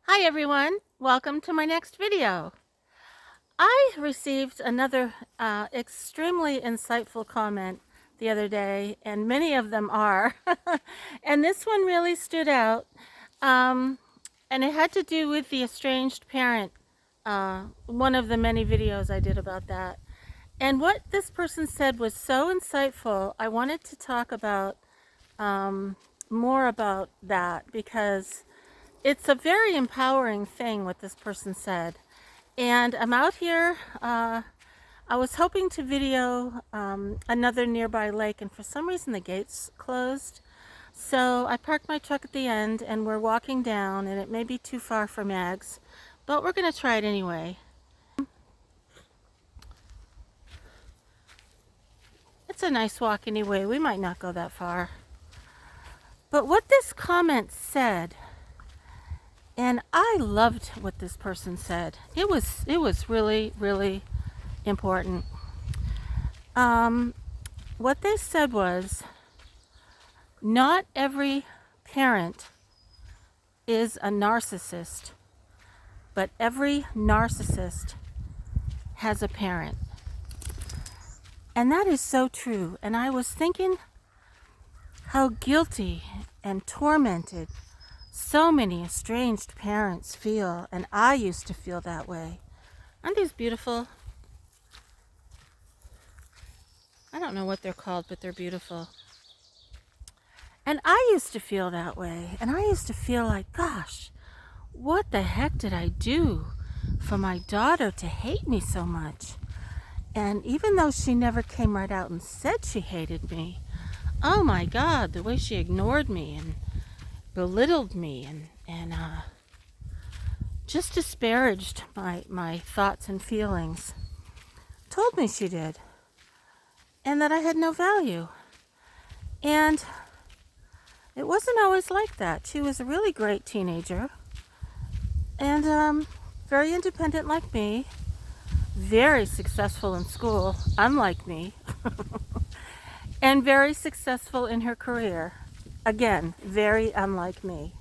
Hi everyone, welcome to my next video. I received another extremely insightful comment the other day, and many of them are, and this one really stood out, and it had to do with the estranged parent, one of the many videos I did about that. And what this person said was so insightful, I wanted to talk about more about that because it's a very empowering thing what this person said. And I'm out here. I was hoping to video another nearby lake, and for some reason the gates closed. So I parked my truck at the end, and we're walking down, and it may be too far for Mags, but we're going to try it anyway. It's a nice walk anyway. We might not go that far. But what this comment said, and I loved what this person said. It was really, really important. What they said was, not every parent is a narcissist, but every narcissist has a parent. And that is so true. And I was thinking how guilty and tormented so many estranged parents feel, and I used to feel that way. Aren't these beautiful? I don't know what they're called, but they're beautiful. And I used to feel that way, and I used to feel like, gosh, what the heck did I do for my daughter to hate me so much? And even though she never came right out and said she hated me, oh my God, the way she ignored me and belittled me and just disparaged my thoughts and feelings, told me she did, and that I had no value. And it wasn't always like that. She was a really great teenager, and very independent like me, very successful in school, unlike me, and very successful in her career. Again, very unlike me.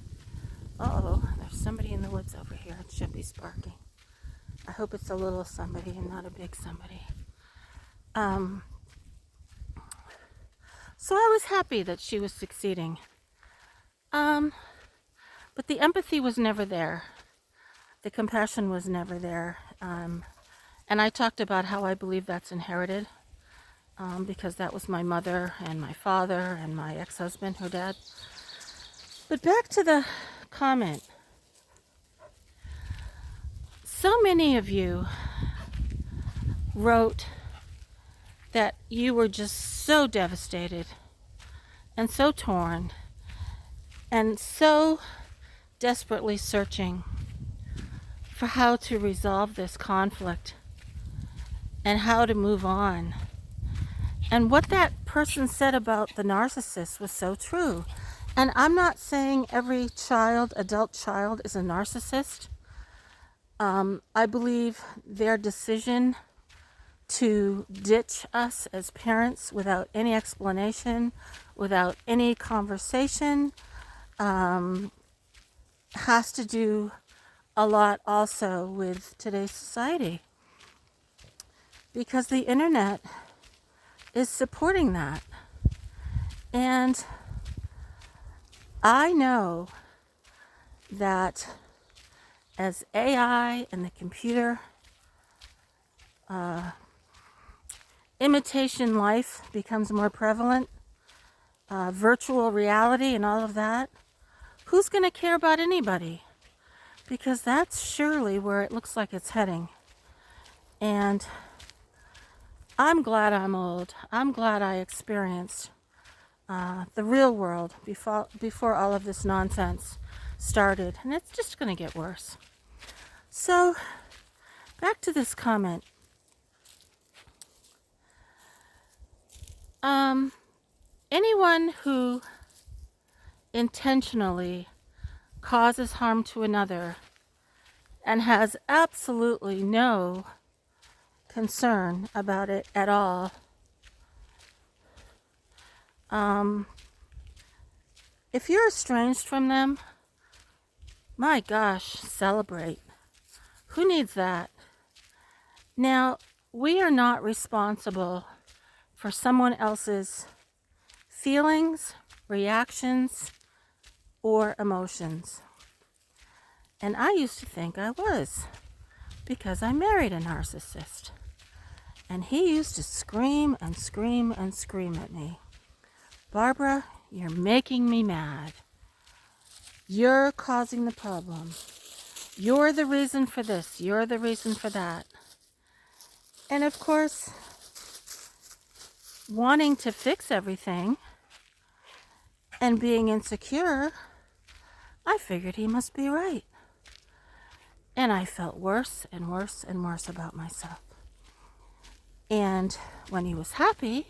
Uh-oh, there's somebody in the woods over here. It should be sparking. I hope it's a little somebody and not a big somebody. So I was happy that she was succeeding. But the empathy was never there. The compassion was never there. And I talked about how I believe that's inherited, because that was my mother and my father and my ex-husband, her dad. But back to the comment. So many of you wrote that you were just so devastated and so torn and so desperately searching for how to resolve this conflict and how to move on. And what that person said about the narcissist was so true. And I'm not saying every adult child is a narcissist. I believe their decision to ditch us as parents without any explanation, without any conversation, has to do a lot also with today's society, because the internet is supporting that. And I know that as AI and the computer, imitation life becomes more prevalent, virtual reality and all of that, who's going to care about anybody? Because that's surely where it looks like it's heading. And I'm glad I'm old. I'm glad I experienced the real world before all of this nonsense started. And it's just going to get worse. So, back to this comment. Anyone who intentionally causes harm to another and has absolutely no concern about it at all, if you're estranged from them, My gosh, celebrate. Who needs that? Now, we are not responsible for someone else's feelings, reactions, or emotions. And I used to think I was, because I married a narcissist. And he used to scream and scream and scream at me. Barbara, you're making me mad. You're causing the problem. You're the reason for this. You're the reason for that. And of course, wanting to fix everything and being insecure, I figured he must be right. And I felt worse and worse and worse about myself. And when he was happy,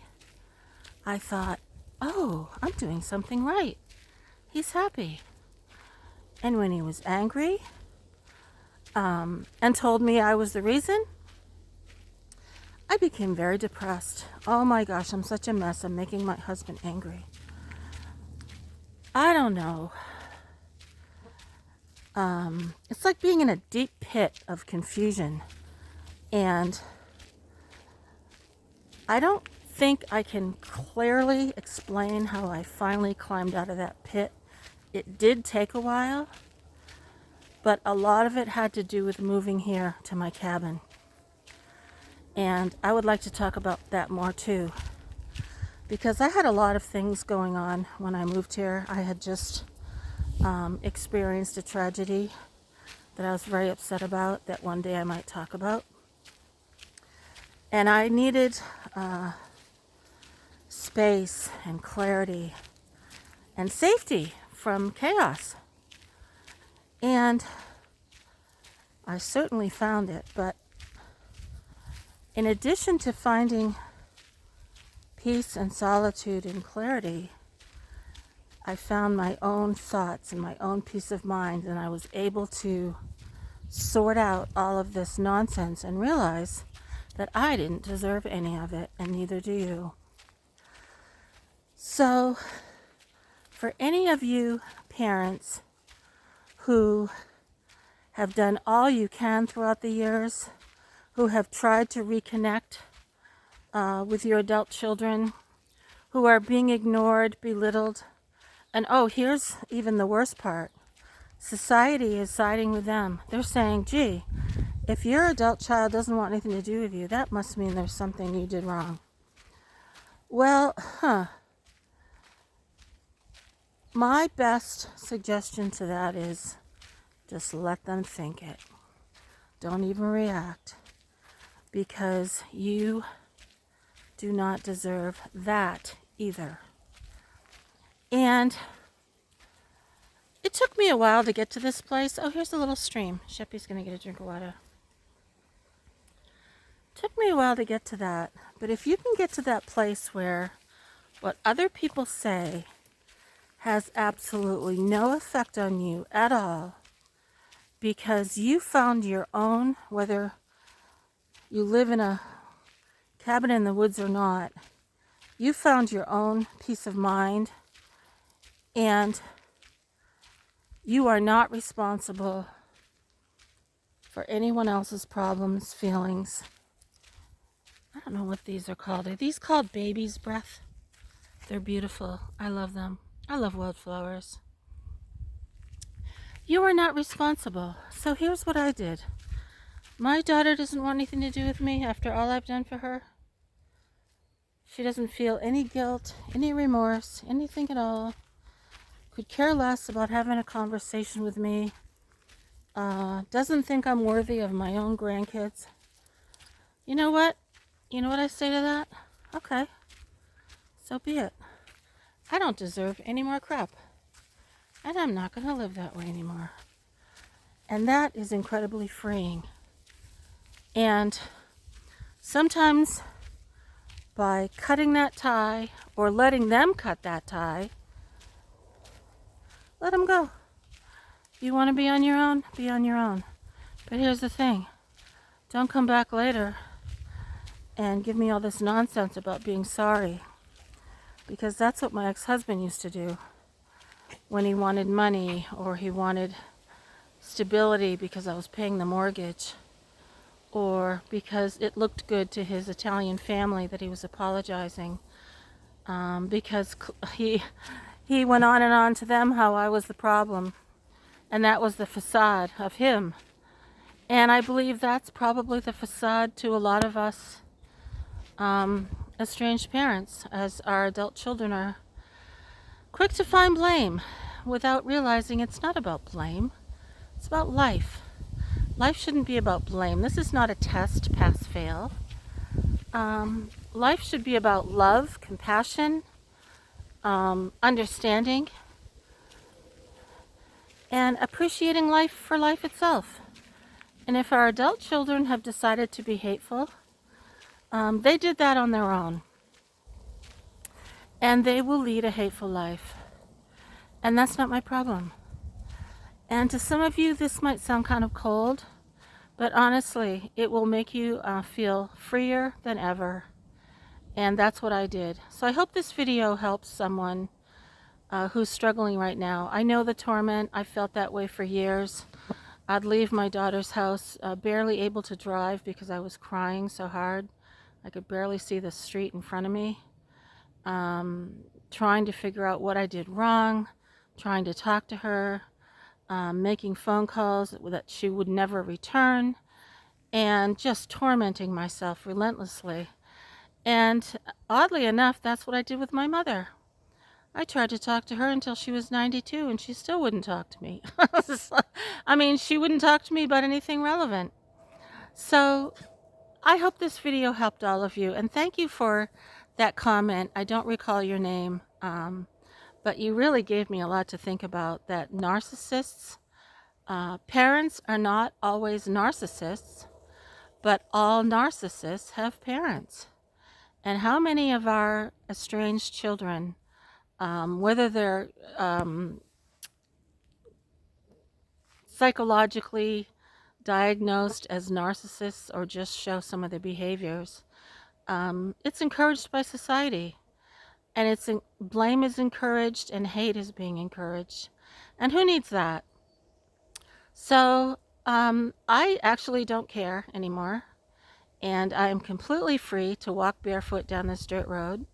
I thought, oh, I'm doing something right. He's happy. And when he was angry and told me I was the reason, I became very depressed. Oh my gosh, I'm such a mess. I'm making my husband angry. I don't know. It's like being in a deep pit of confusion. And I don't think I can clearly explain how I finally climbed out of that pit. It did take a while, but a lot of it had to do with moving here to my cabin. And I would like to talk about that more too, because I had a lot of things going on when I moved here. I had just experienced a tragedy that I was very upset about, that one day I might talk about. And I needed space and clarity and safety from chaos. And I certainly found it, but in addition to finding peace and solitude and clarity, I found my own thoughts and my own peace of mind, and I was able to sort out all of this nonsense and realize that I didn't deserve any of it, and neither do you. So, for any of you parents who have done all you can throughout the years, who have tried to reconnect with your adult children, who are being ignored, belittled, and oh, here's even the worst part. Society is siding with them. They're saying, gee, if your adult child doesn't want anything to do with you, that must mean there's something you did wrong. Well, my best suggestion to that is just let them think it. Don't even react, because you do not deserve that either. And it took me a while to get to this place. Oh, here's a little stream. Sheppy's going to get a drink of water. Took me a while to get to that. But if you can get to that place where what other people say has absolutely no effect on you at all, because you found your own, whether you live in a cabin in the woods or not, you found your own peace of mind, and you are not responsible for anyone else's problems, feelings. I don't know what these are called. Are these called baby's breath? They're beautiful. I love them. I love wildflowers. You are not responsible. So here's what I did. My daughter doesn't want anything to do with me after all I've done for her. She doesn't feel any guilt, any remorse, anything at all. Could care less about having a conversation with me. Doesn't think I'm worthy of my own grandkids. You know what? You know what I say to that? Okay, so be it. I don't deserve any more crap. And I'm not going to live that way anymore. And that is incredibly freeing. And sometimes by cutting that tie or letting them cut that tie, let them go. If you want to be on your own, be on your own. But here's the thing. Don't come back later and give me all this nonsense about being sorry. Because that's what my ex-husband used to do when he wanted money or he wanted stability because I was paying the mortgage, or because it looked good to his Italian family that he was apologizing, because he went on and on to them how I was the problem, and that was the facade of him. And I believe that's probably the facade to a lot of us estranged parents, as our adult children are quick to find blame without realizing it's not about blame. It's about life. Life shouldn't be about blame. This is not a test, pass, fail. Life should be about love, compassion, understanding, and appreciating life for life itself. And if our adult children have decided to be hateful, they did that on their own. And they will lead a hateful life. And that's not my problem. And to some of you, this might sound kind of cold, but honestly, it will make you feel freer than ever. And that's what I did. So I hope this video helps someone who's struggling right now. I know the torment. I felt that way for years. I'd leave my daughter's house barely able to drive because I was crying so hard. I could barely see the street in front of me. Trying to figure out what I did wrong, trying to talk to her, making phone calls that she would never return, and just tormenting myself relentlessly. And oddly enough, that's what I did with my mother. I tried to talk to her until she was 92, and she still wouldn't talk to me. I mean, she wouldn't talk to me about anything relevant. So I hope this video helped all of you, and thank you for that comment. I don't recall your name, but you really gave me a lot to think about, that narcissists, parents are not always narcissists, but all narcissists have parents. And how many of our estranged children, whether they're psychologically diagnosed as narcissists or just show some of their behaviors, it's encouraged by society, and blame is encouraged and hate is being encouraged, and who needs that? So I actually don't care anymore, and I am completely free to walk barefoot down this dirt road,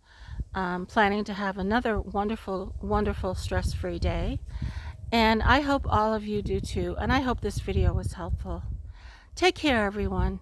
planning to have another wonderful, wonderful stress-free day, and I hope all of you do too, and I hope this video was helpful. Take care, everyone.